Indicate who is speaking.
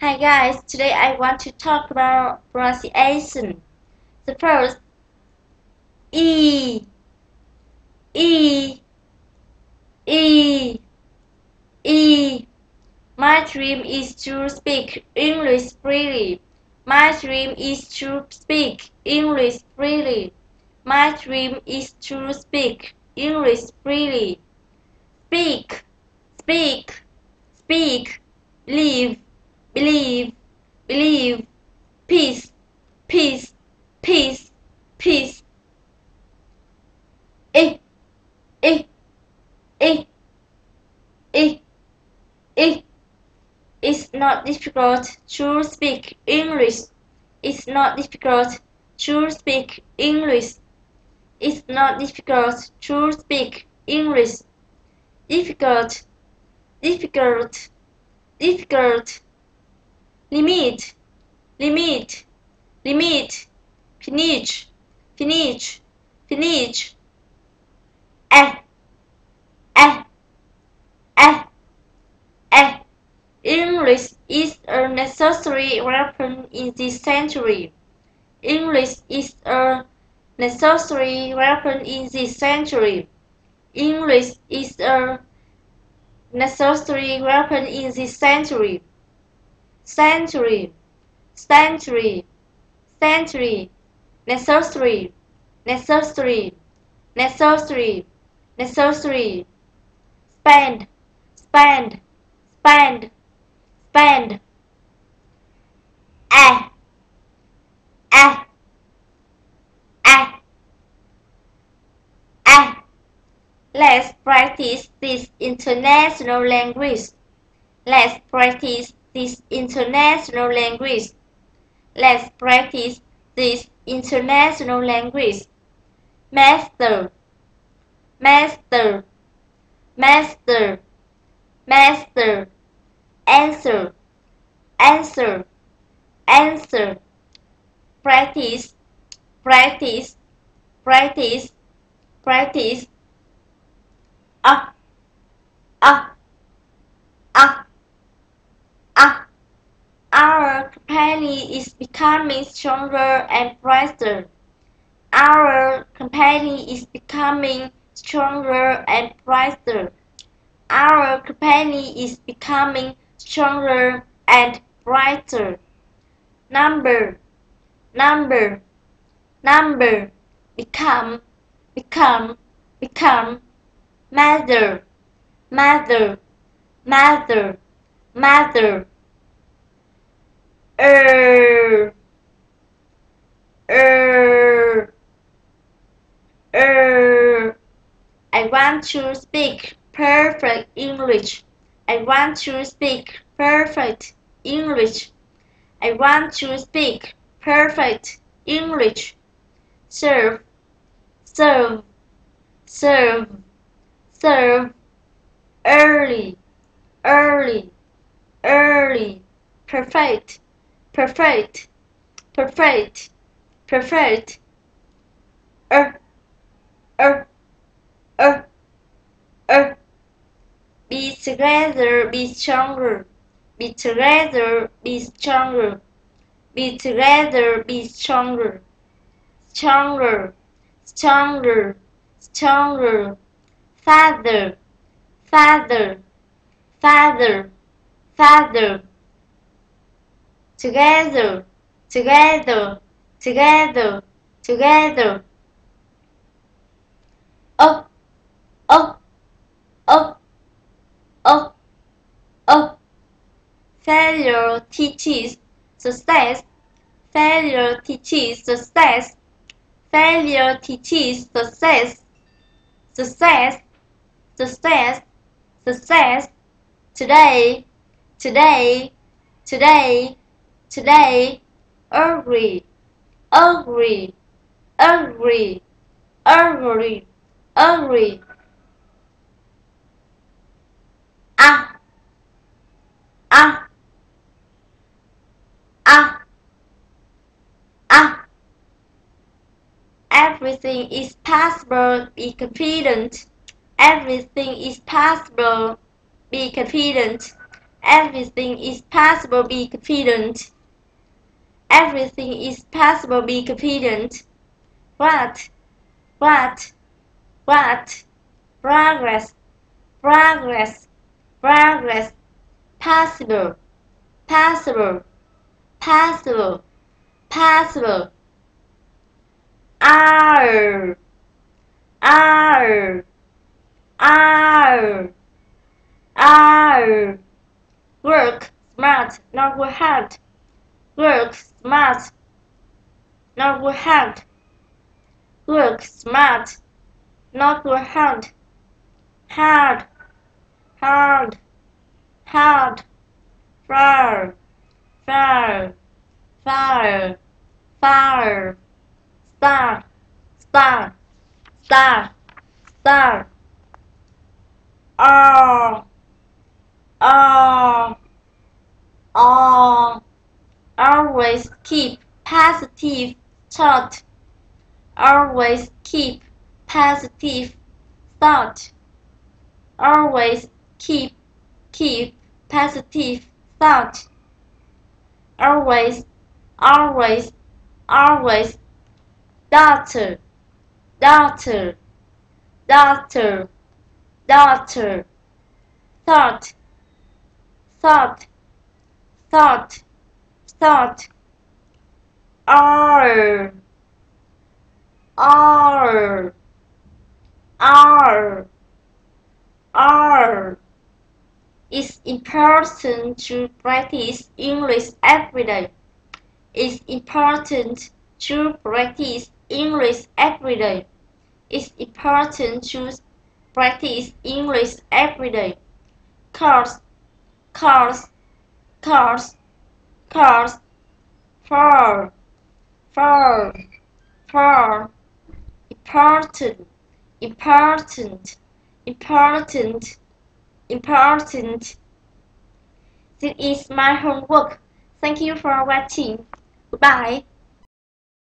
Speaker 1: Hi guys, today I want to talk about pronunciation. The first E, E, E, E. My dream is to speak English freely. My dream is to speak English freely. My dream is to speak English freely. Speak, speak, speak. Believe, believe, believe. Peace, peace, peace, peace. Eh, eh, eh, eh, eh. It's not difficult to speak English. It's not difficult to speak English. It's not difficult to speak English. Difficult, difficult, difficult. Limit, limit, limit. Finish, finish, finish. Eh, eh, eh, eh. English is a necessary weapon in this century. English is a necessary weapon in this century. English is a necessary weapon in this century. Century, century, century. Necessary, necessary, necessary, necessary. Spend, spend, spend, spend. Ah, ah, ah, ah. Let's practice this international language. Let's practice this international language. Let's practice this international language. Master, master, master, master. Answer, answer, answer. Practice, practice, practice, practice. Ah, ah, ah, ah. Our company is becoming stronger and brighter. Our company is becoming stronger and brighter. Our company is becoming stronger and brighter. Number, number, number. Become, become, become. Mother, mother, mother, mother. Er, er, er. I want to speak perfect English. I want to speak perfect English. I want to speak perfect English. Serve, serve, serve, serve. Early, early, early. Perfect, perfect, perfect, perfect. Er, er, er, er. Be together, be stronger. Be together, be stronger. Be together, be stronger. Stronger, stronger, stronger. Father, father, father, father. Together, together, together, together. Up, up, up, up, up. Failure teaches success. Failure teaches success. Failure teaches success. Success, success, success. Today, today, today, today. Ugly, ugly, ugly, ugly, ugly. Ah, ah, ah, ah. Everything is possible, be confident. Everything is possible, be confident. Everything is possible, be confident. Everything is possible, be confident. What? What? What? Progress. Progress. Progress. Possible. Possible. Possible. Possible. R. R. R. R. Work smart, not work hard. Work smart, not work hard. Work smart, not work hard. Hard, hard, hard. Far, far, far, far. Star, star, star, star. R, R, R. Always keep positive thought. Always keep positive thought. Always keep positive thought. Always, always, always. Daughter, daughter, daughter, daughter. Thought, thought, thought, thought. R, R, R, R. It's important to practice English every day. It's important to practice English every day. It's important to practice English every day. Course, course, course, course. For, for. Important, important, important, important. This is my homework. Thank you for watching. Goodbye.